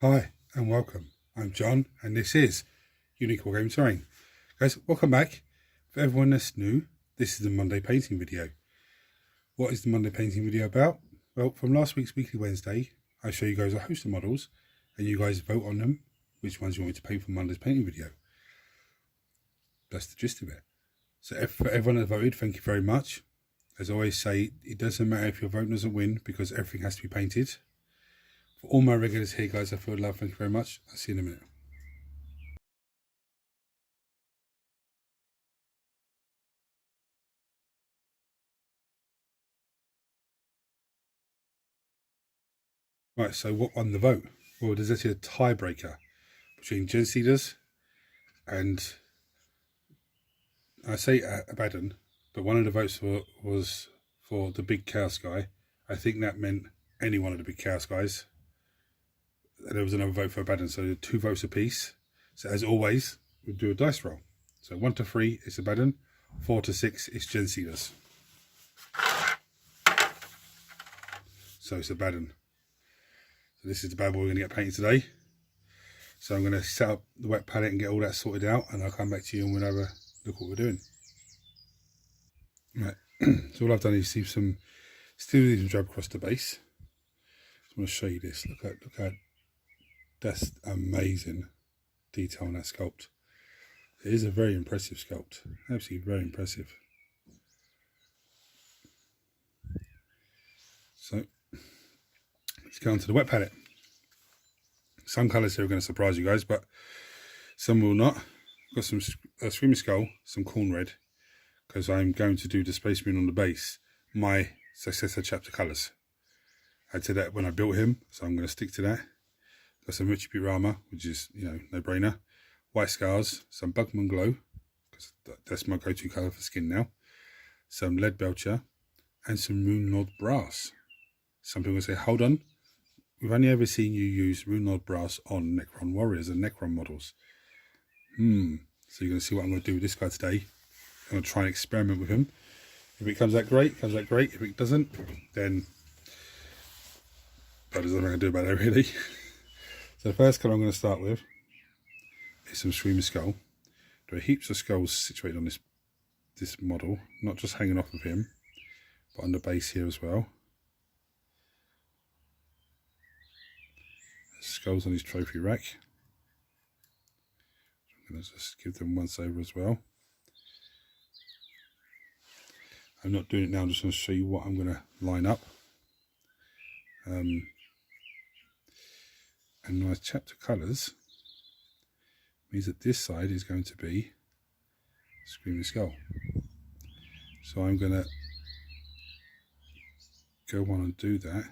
Hi and welcome. I'm John and this is Unique Wargame Terrain. Guys, welcome back. For everyone that's new, this is the Monday painting video. What is the Monday painting video about? Well, from last week's Weekly Wednesday, I show you guys a host of models and you guys vote on them, which ones you want me to paint for Monday's painting video. That's the gist of it. So for everyone that voted, thank you very much. As I always say, it doesn't matter if your vote doesn't win because everything has to be painted. For all my regulars here, guys, I feel love. Thank you very much. I'll see you in a minute. Right, so what won the vote? Well, there's actually a tiebreaker between Gen Seeders and I say Abaddon, but one of the votes was for the big chaos guy. I think that meant any one of the big chaos guys. And there was another vote for Abaddon, so 2 votes apiece. So as always, we do a dice roll. So 1 to 3 is Abaddon, 4 to 6 is Gen Seeders. So it's Abaddon. So this is the bad boy we're going to get painted today. So I'm going to set up the wet palette and get all that sorted out, and I'll come back to you and we'll have a look what we're doing. Right, so all I've done is see some steel and drab across the base. I want to show you this. Look at that's amazing detail on that sculpt. It is a very impressive sculpt, absolutely very impressive. So let's go on to the wet palette. Some colours here are going to surprise you guys, but some will not. I've got some Screaming Skull, some Corn Red, because I'm going to do the Space Marine on the base, my successor chapter colours. I did that when I built him, so I'm going to stick to that. Got some Richie Pete armor, which is, no brainer. White Scars, some Bugman Glow, because that's my go-to colour for skin now. Some Lead Belcher, and some Runelord Brass. Some people say, hold on, we've only ever seen you use Runelord Brass on Necron Warriors and Necron models. So you're going to see what I'm going to do with this guy today. I'm going to try and experiment with him. If it comes out great, it comes out great. If it doesn't, then there's nothing I can do about it really. So the first colour I'm going to start with is some Screaming Skull. There are heaps of skulls situated on this model, not just hanging off of him, but on the base here as well. There's skulls on his trophy rack. I'm going to just give them once over as well. I'm not doing it now, I'm just going to show you what I'm going to line up. And my chapter colours means that this side is going to be Screaming Skull. So I'm going to go on and do that.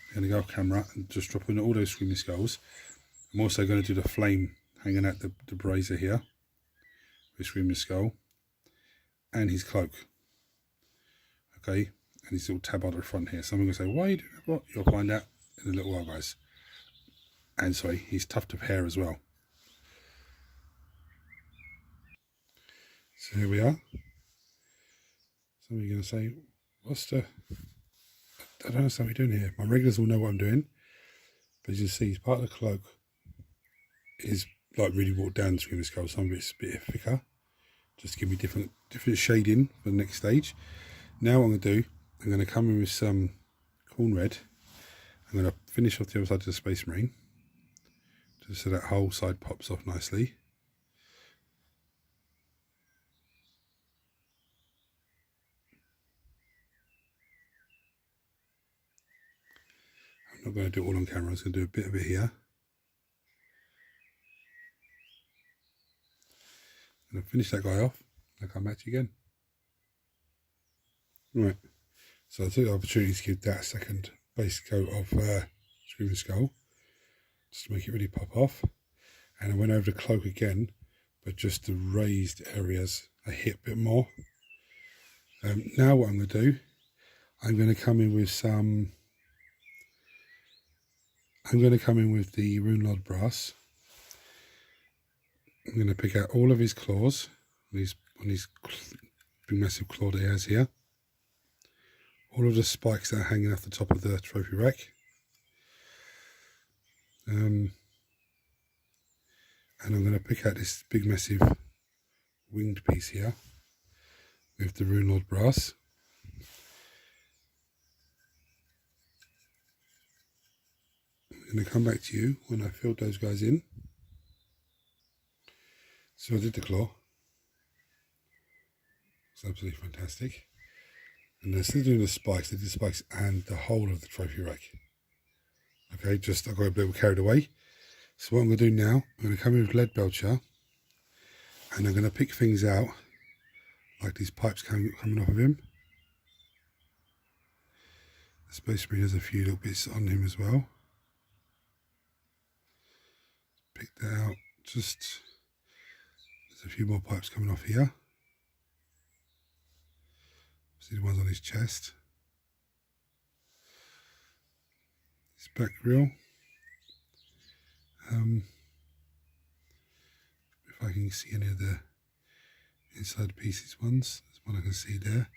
I'm going to go off camera and just drop in all those Screaming Skulls. I'm also going to do the flame hanging out the brazier here with Screaming Skull and his cloak. Okay, and his little tab on the front here. Someone going to say, why are you doing that? What? You'll find out in a little while, guys. And sorry, his tuft of hair as well. So here we are. Somebody's going to say, what's the... I don't understand what you're doing here. My regulars will know what I'm doing. But as you see, part of the cloak is like really walked down the Screaming Skull. Some of it's a bit thicker. Just to give me different shading for the next stage. Now what I'm going to do, I'm going to come in with some Corn Red. I'm going to finish off the other side of the Space Marine. Just so that whole side pops off nicely. I'm not going to do it all on camera, I'm just going to do a bit of it here. I'm going to finish that guy off, and I'll come back to you again. Right, so I took the opportunity to give that a second base coat of Screaming Skull, just to make it really pop off. And I went over the cloak again, but just the raised areas a bit more. Now what I'm going to do, I'm going to come in with some... I'm going to come in with the Runelord Brass. I'm going to pick out all of his claws on his big massive claw that he has here. all of the spikes that are hanging off the top of the trophy rack. And I'm going to pick out this big massive winged piece here with the Rune Lord brass. I'm going to come back to you when I filled those guys in. So I did the claw. It's absolutely fantastic. And instead of doing the spikes, I did the spikes and the whole of the trophy rack. Okay, I got a bit carried away. So what I'm going to do now, I'm going to come in with lead belcher, and I'm going to pick things out, like these pipes coming off of him. The Space Marine has a few little bits on him as well. Pick that out. There's a few more pipes coming off here. See the ones on his chest. His back grill. If I can see any of the inside pieces ones, there's one I can see there.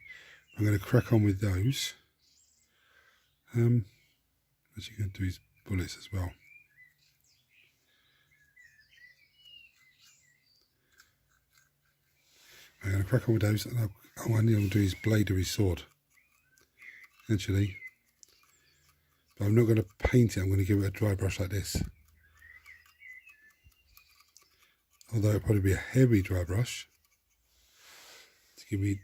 I'm going to crack on with those. Actually going to do his bullets as well. I'm going to crack on with those, and I need to do his blade of his sword. Actually, but I'm not going to paint it. I'm going to give it a dry brush like this. Although it'll probably be a heavy dry brush to give me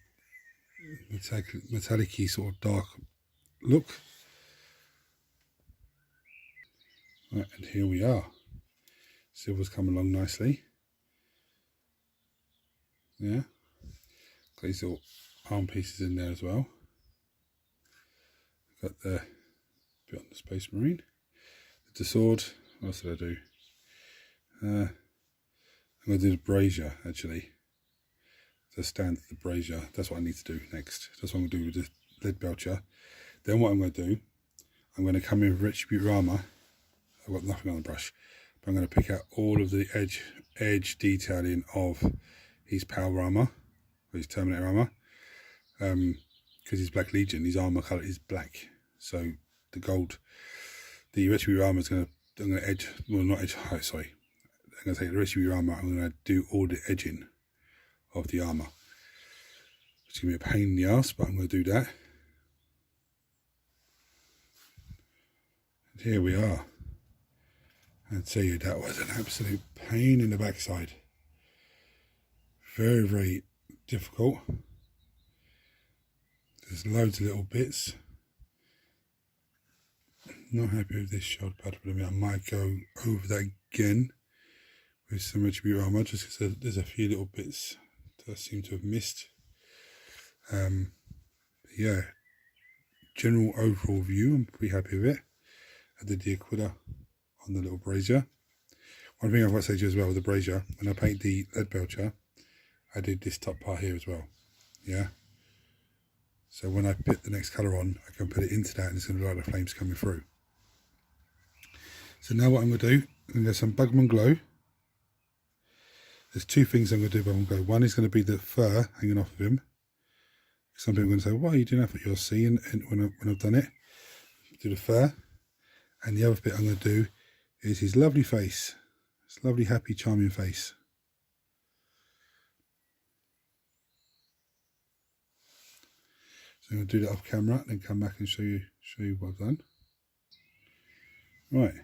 metallic-y sort of dark look. Right, and here we are. Silver's come along nicely. Yeah. Got these little arm pieces in there as well. Got the bit on the Space Marine. The sword. What else did I do? I'm going to do the brazier actually. The stand of the brazier. That's what I need to do next. That's what I'm going to do with the lead belcher. Then what I'm going to do, I'm going to come in with Retribute armor. I've got nothing on the brush, but I'm going to pick out all of the edge detailing of his power armor, or his Terminator armor, because he's Black Legion. His armor color is black, so the Retribute armor is I'm going to edge. Well, not edge. Oh, sorry. I'm going to take the Retribute armor. I'm going to do all the edging of the armor. It's going to be a pain in the ass, but I'm going to do that. And here we are. I tell you, that was an absolute pain in the backside. Very, very difficult. There's loads of little bits. Not happy with this shoulder pad, but I might go over that again with some Retribute armor, just because there's a few little bits that I seem to have missed. Yeah, general overall view, I'm pretty happy with it. I did the Aquila on the little brazier. One thing I've got to say to you as well with the brazier, when I paint the lead belcher, I did this top part here as well. Yeah. So when I put the next colour on, I can put it into that and it's going to look like the flames coming through. So now what I'm going to do, I'm going to get some Bugman Glow. There's two things I'm going to do with Bugman Glow. One is going to be the fur hanging off of him. Some people are going to say, why are you doing that for your scene? And when I've done it, do the fur. And the other bit I'm going to do is his lovely face. His lovely, happy, charming face. So I'm going to do that off camera, then come back and show you what I've done. Right.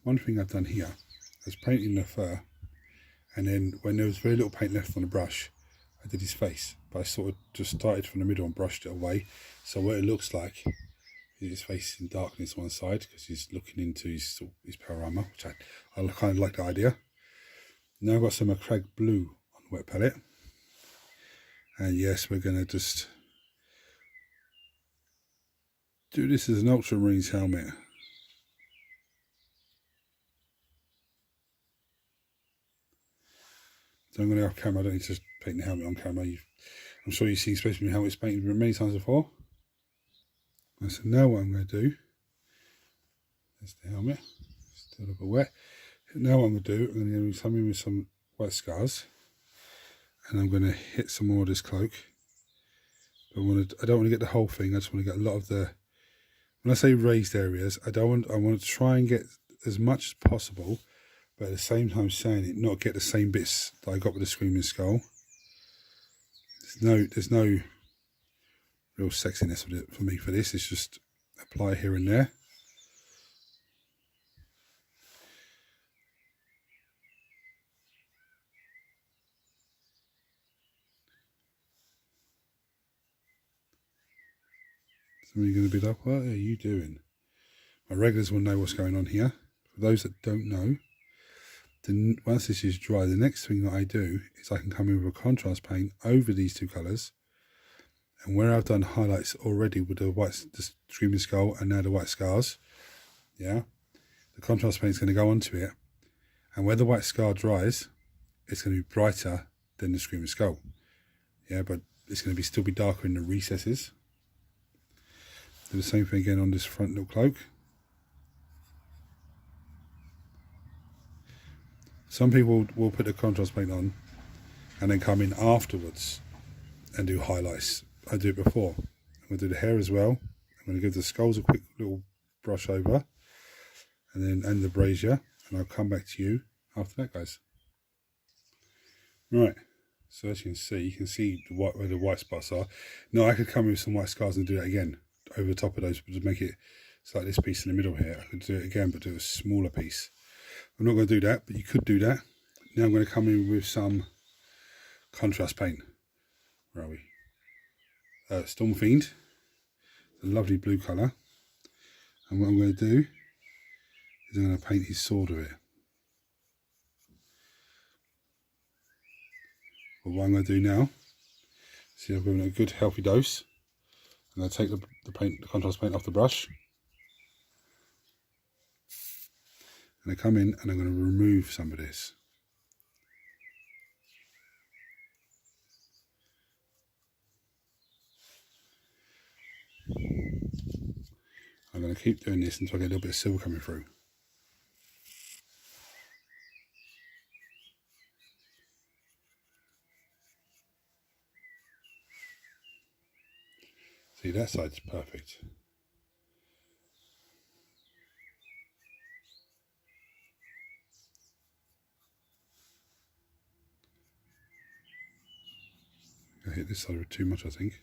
One thing I've done here is painting the fur, and then when there was very little paint left on the brush, I did his face. But I sort of just started from the middle and brushed it away. So what it looks like is his face in darkness one side, because he's looking into his power armor, which I kind of like the idea. Now I've got some Crag Blue on the wet palette. And yes, we're going to just do this as an Ultramarines helmet. So I'm going to have camera. I don't need to paint the helmet on camera. I'm sure you've seen Space Marine helmets painted many times before. And so now what I'm going to do, that's the helmet, still a little bit wet. Now what I'm going to do, I'm going to come in with some white scars, and I'm going to hit some more of this cloak, But I don't want to get the whole thing. I just want to get a lot of the, when I say raised areas, I want to try and get as much as possible, but at the same time saying it, not get the same bits that I got with the Screaming Skull. There's no real sexiness with it for me for this. It's just apply here and there. Somebody going to be like, what are you doing? My regulars will know what's going on here. For those that don't know, then once this is dry, the next thing that I do is I can come in with a contrast paint over these two colours. And where I've done highlights already with the Screaming Skull and now the white scars, yeah, the contrast paint is going to go onto it. And where the white scar dries, it's going to be brighter than the Screaming Skull. Yeah, but it's going to still be darker in the recesses. Do the same thing again on this front little cloak. Some people will put the contrast paint on and then come in afterwards and do highlights. I do it before. I'm going to do the hair as well. I'm going to give the skulls a quick little brush over and the brazier, and I'll come back to you after that, guys. Right, so as you can see where the white spots are. Now I could come in with some white scars and do that again over the top of those to make it, it's like this piece in the middle here. I could do it again, but do a smaller piece. I'm not going to do that, but you could do that. Now I'm going to come in with some contrast paint. Where are we? Storm Fiend, a lovely blue colour. And what I'm going to do is I'm going to paint his sword with it. But what I'm going to do now, see, I've given it a good healthy dose. I'm going to take the contrast paint off the brush. And I come in and I'm going to remove some of this. I'm going to keep doing this until I get a little bit of silver coming through. See, that side's perfect. I hit this side too much, I think.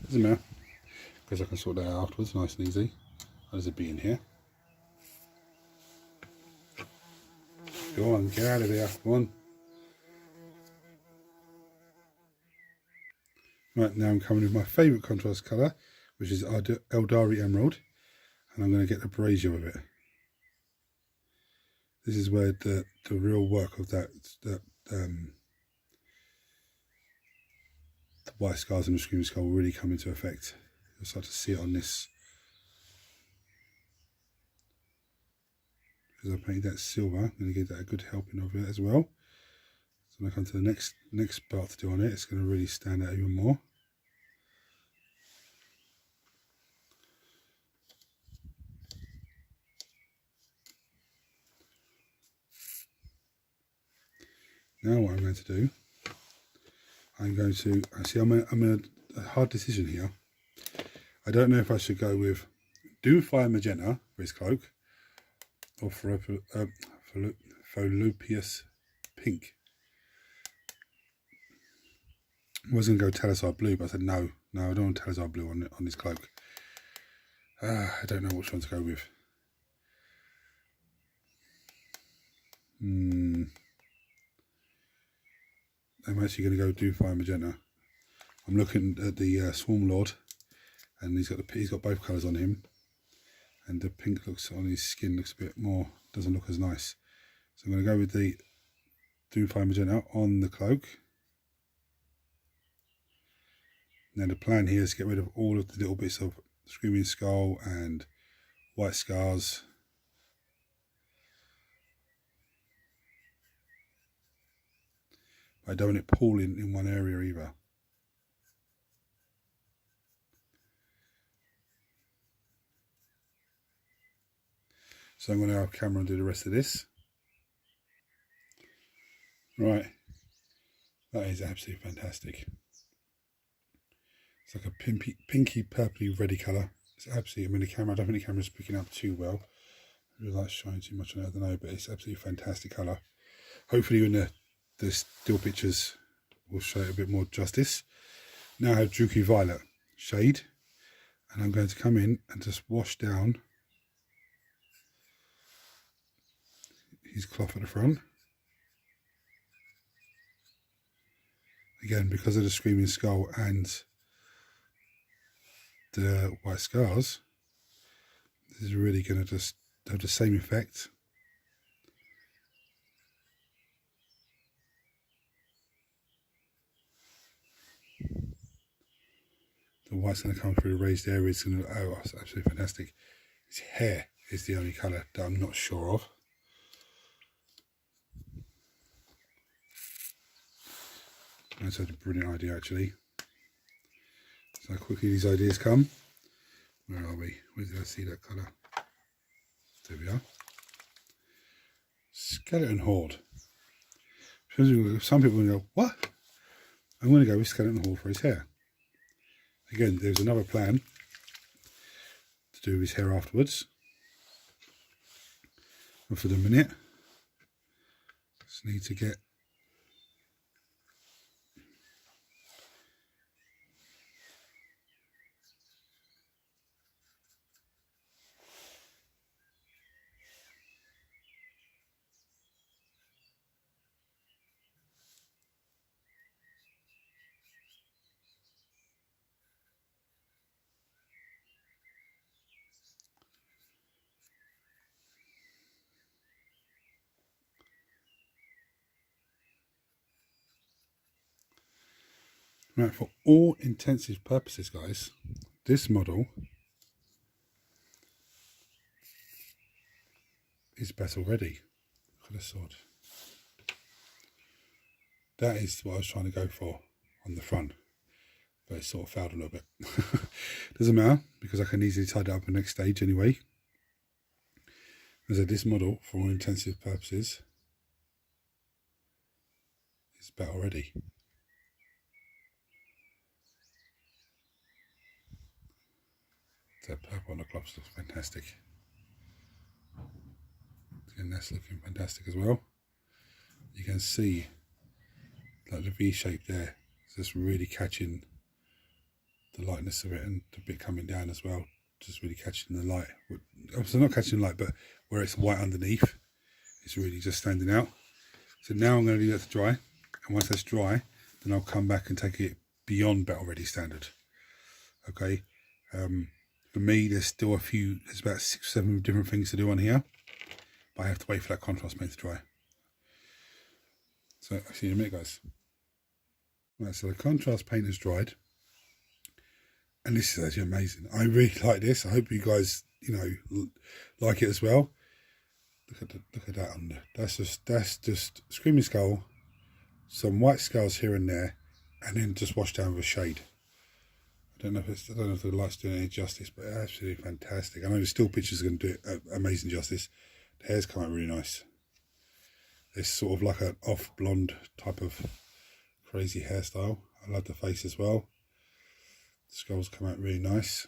Doesn't matter, because I can sort that out afterwards, nice and easy. There's a bee in here. Go on, get out of there, come on. Right, now I'm coming with my favourite contrast colour, which is Eldari Emerald, and I'm going to get the brazier with it. This is where the real work of the white scars and the Screaming Skull will really come into effect. You'll start to see it on this. Because I painted that silver, I'm going to get that a good helping of it as well. So when I come to the next part to do on it, it's going to really stand out even more. Now what I'm going to do, I'm in a hard decision here. I don't know if I should go with Doomfire Magenta for his cloak, or Fallopius Pink. I was going to go Talisar Blue, but I said no, I don't want Talisar Blue on this cloak. I don't know which one to go with. I'm actually going to go Doomfire Magenta. I'm looking at the Swarm Lord, and he's got both colours on him, and the pink looks on his skin looks a bit more, doesn't look as nice. So I'm going to go with the Doomfire Magenta on the cloak. Now the plan here is to get rid of all of the little bits of Screaming Skull and white scars. I don't want it pooling in one area either. So I'm going to have Cameron do the rest of this. Right, that is absolutely fantastic. It's like a pinky purpley reddy colour. It's absolutely, I mean the camera, I don't think the camera's picking up too well. The light's shining too much on it, I don't know, but it's absolutely fantastic colour. Hopefully in the still pictures will show it a bit more justice. Now I have Druky Violet shade, and I'm going to come in and just wash down his cloth at the front. Again, because of the Screaming Skull and the white scars, this is really going to just have the same effect. The white's going to come through the raised areas. Going to, oh, it's absolutely fantastic. His hair is the only colour that I'm not sure of. That's a brilliant idea, actually. So how quickly these ideas come. Where are we? Where did I see that colour? There we are. Skeleton Horde. Some people will go, what? I'm going to go with Skeleton Horde for his hair. Again, there's another plan to do his hair afterwards. But for the minute, just need to get right, for all intensive purposes, guys, this model is battle ready. Look at the sword. That is what I was trying to go for on the front, but it sort of failed a little bit. Doesn't matter, because I can easily tidy up the next stage anyway. As I said, this model, for all intensive purposes, is battle ready. That purple on the gloves looks fantastic. And that's looking fantastic as well. You can see like the V shape there. It's just really catching the lightness of it, and the bit coming down as well. Just really catching the light. So not catching light, but where it's white underneath, it's really just standing out. So now I'm going to leave that to dry. And once that's dry, then I'll come back and take it beyond battle ready standard. Okay. For me, there's still there's about 6 or 7 different things to do on here, but I have to wait for that contrast paint to dry. So I'll see you in a minute, guys. Right, so the contrast paint has dried, and this is actually amazing. I really like this. I hope you guys, like it as well. Look at that under. That's just Screaming Skull, some white scars here and there, and then just washed down with a shade. I don't know if the light's doing any justice, but absolutely fantastic. I know the still pictures are going to do it amazing justice. The hair's come out really nice. It's sort of like an off blonde type of crazy hairstyle. I love the face as well. The skulls come out really nice.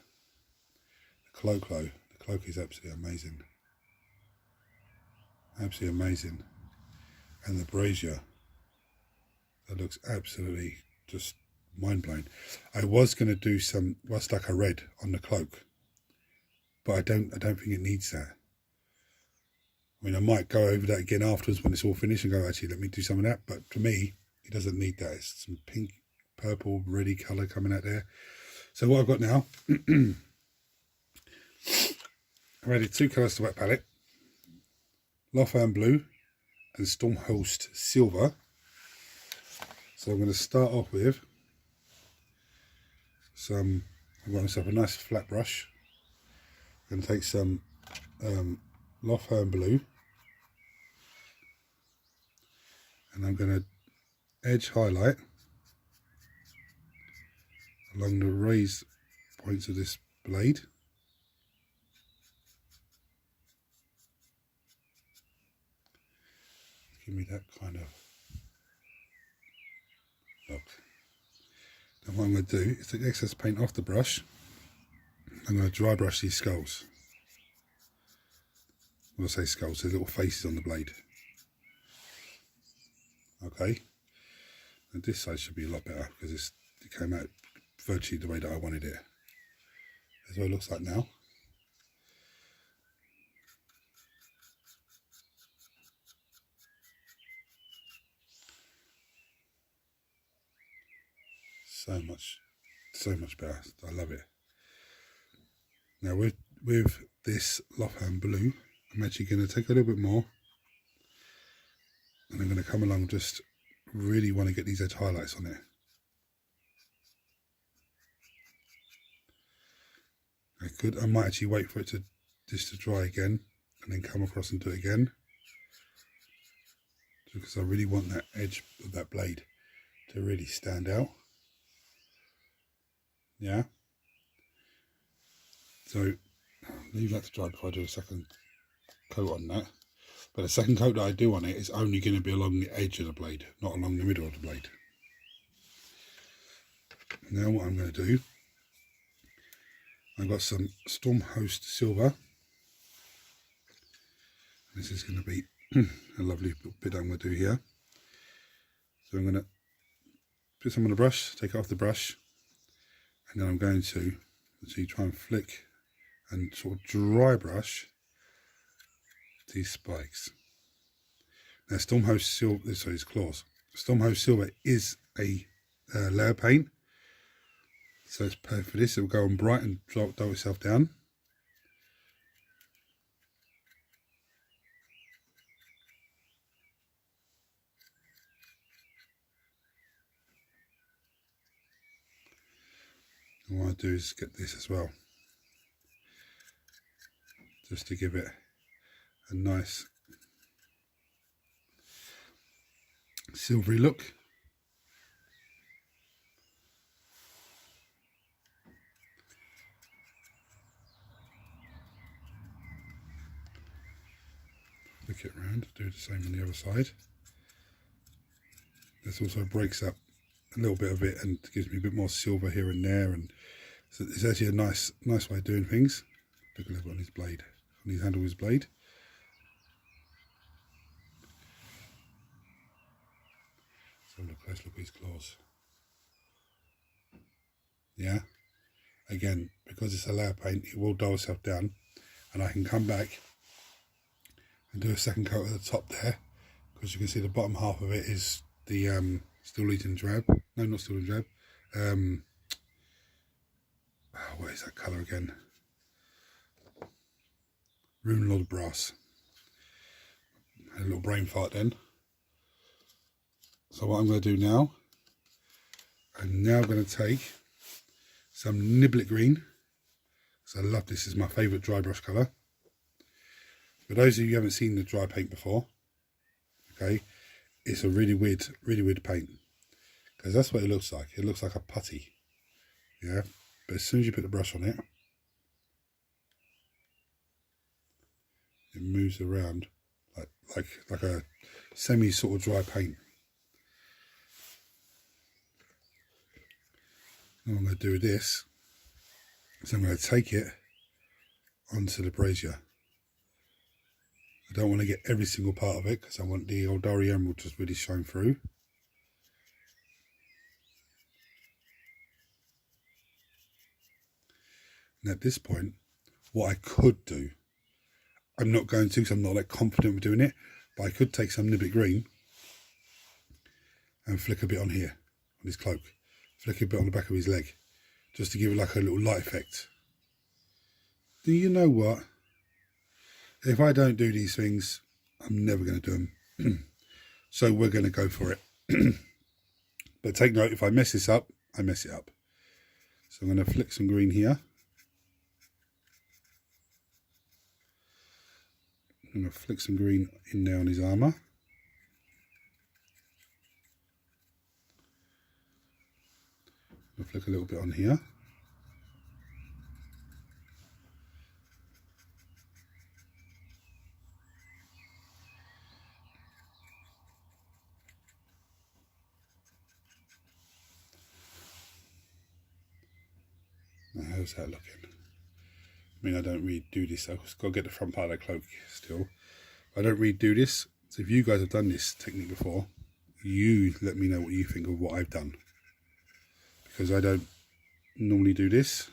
The cloak is absolutely amazing. Absolutely amazing. And the brazier, that looks absolutely just mind-blowing. I was going to do some rust like a red on the cloak, but I don't think it needs that. I mean, I might go over that again afterwards when it's all finished and go, actually, let me do some of that. But for me, it doesn't need that. It's some pink, purple, reddy colour coming out there. So what I've got now, I've added 2 colours to wet palette, Lothern Blue and Stormhost Silver. So I'm going to start off with I've got myself a nice flat brush. I'm going to take some Lothern Blue, and I'm going to edge highlight along the raised points of this blade. Give me that kind of look. And what I'm going to do is take the excess paint off the brush. I'm going to dry brush these skulls. When I say skulls, there's little faces on the blade. Okay, and this side should be a lot better because it came out virtually the way that I wanted it. That's what it looks like now. So much better. I love it. Now with this Lotham blue, I'm actually going to take a little bit more, and I'm going to come along, just really want to get these edge highlights on it. I might actually wait for it just to dry again and then come across and do it again, because I really want that edge of that blade to really stand out. Yeah, so leave that to dry before I do a second coat on that. But the second coat that I do on it is only going to be along the edge of the blade, not along the middle of the blade. Now what I'm going to do, I've got some Stormhost Silver. This is going to be a lovely bit I'm going to do here. So I'm going to put some on the brush, take it off the brush, and then I'm going to actually try and flick and sort of dry brush these spikes. Now Stormhost Silver, sorry, it's claws. Stormhost Silver is a layer paint, so it's perfect for this. It will go on bright and dull itself down. And what I do is get this as well, just to give it a nice silvery look. Flick it around, do the same on the other side. This also breaks up a little bit of it and gives me a bit more silver here and there, and so it's actually a nice way of doing things. Look a little bit on his blade, on his handle of his blade. So let's look at his claws. Yeah, again, because it's a layer paint, it will dull itself down, and I can come back and do a second coat at the top there, because you can see the bottom half of it is the Steel Legion drab. No, not Steel Legion drab. What is that colour again? Rune Lord Brass. Had a little brain fart then. So what I'm going to do now, I'm now going to take some Niblet Green, because I love this. Is my favourite dry brush colour. For those of you who haven't seen the dry paint before, okay, it's a really weird paint, because that's what it looks like. It looks like a putty, yeah. But as soon as you put the brush on it, it moves around like a semi sort of dry paint. And what I'm going to do with this is I'm going to take it onto the brazier. I don't want to get every single part of it, because I want the Eldari Emerald to really shine through. And at this point, what I could do, I'm not going to because I'm not like confident with doing it, but I could take some Niblet Green and flick a bit on here, on his cloak. Flick a bit on the back of his leg, just to give it like a little light effect. Do you know what? If I don't do these things, I'm never going to do them. So we're going to go for it. But take note, if I mess this up, I mess it up. So I'm going to flick some green here. I'm going to flick some green in there on his armour. I'll flick a little bit on here. How's that looking? I mean, I don't really do this. I've got to get the front part of the cloak still. I don't really do this. So if you guys have done this technique before, you let me know what you think of what I've done. Because I don't normally do this.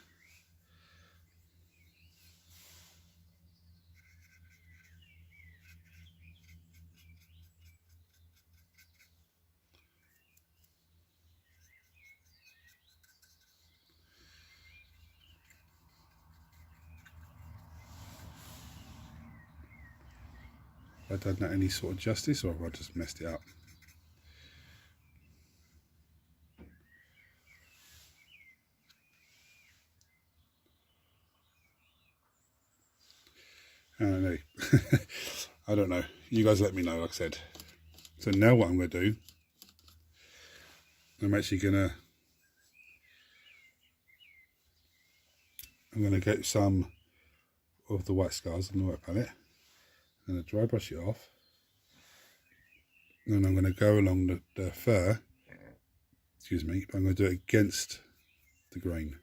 Have I done that any sort of justice, or have I just messed it up? I don't know. I don't know. You guys let me know, like I said. So now what I'm going to do, I'm going to get some of the white scars on the wet palette. I'm going to dry brush it off. Then I'm going to go along the fur, excuse me, but I'm going to do it against the grain.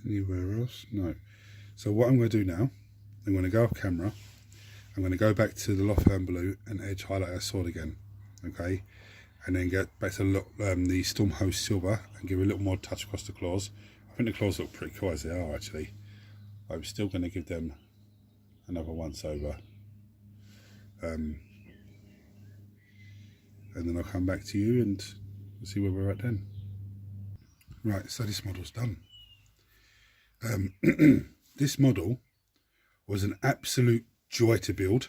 Anywhere else? No. So what I'm going to do now, I'm going to go off camera. I'm going to go back to the Lothern Blue and edge highlight our sword again. Okay. And then get back to the Stormhost Silver and give a little more touch across the claws. I think the claws look pretty cool as they are actually. I'm still going to give them another once over. And then I'll come back to you and we'll see where we're at then. Right, so this model's done. This model was an absolute joy to build,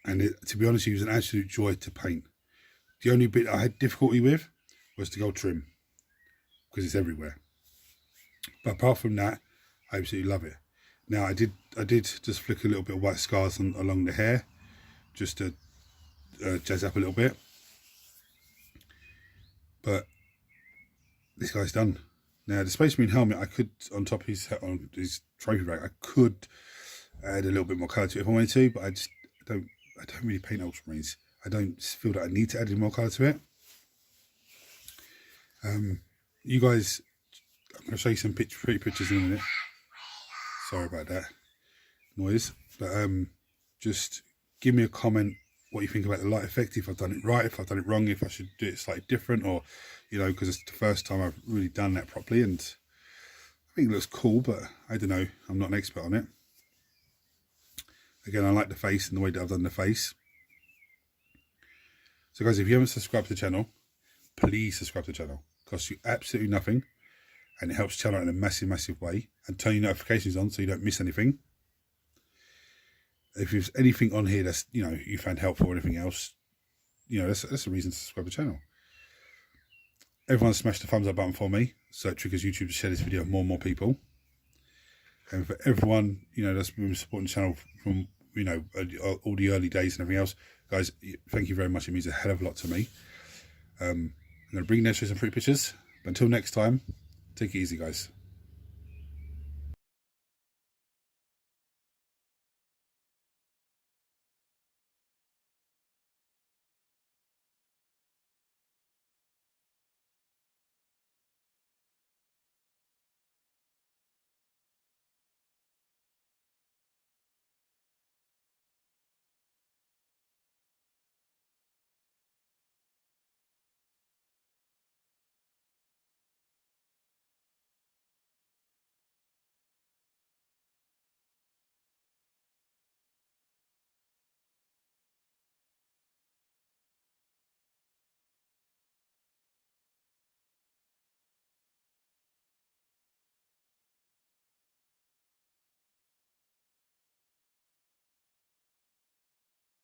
and to be honest, it was an absolute joy to paint. The only bit I had difficulty with was the gold trim, because it's everywhere. But apart from that, I absolutely love it. Now I did just flick a little bit of white scars along the hair, just to jazz up a little bit. But this guy's done. Now the Space Marine helmet, I could, on top of his trophy rack, I could add a little bit more colour to it if I wanted to, but I don't really paint Ultramarines. I don't feel that I need to add any more colour to it. You guys, I'm going to show you some pretty pictures in a minute. Sorry about that noise, but just give me a comment what you think about the light effect, if I've done it right, if I've done it wrong, if I should do it slightly different, or, you know, because it's the first time I've really done that properly, and I think it looks cool, but I don't know, I'm not an expert on it. Again, I like the face and the way that I've done the face. So guys, if you haven't subscribed to the channel, please subscribe to the channel. It costs you absolutely nothing, and it helps the channel in a massive way, and turn your notifications on so you don't miss anything. If there's anything on here that's, you know, you found helpful or anything else, you know, that's a reason to subscribe to the channel. Everyone smash the thumbs up button for me, so it triggers YouTube to share this video with more and more people. And for everyone, you know, that's been supporting the channel from, you know, all the early days and everything else, guys, thank you very much. It means a hell of a lot to me. I'm going to bring next some pretty pictures. But until next time, take it easy, guys.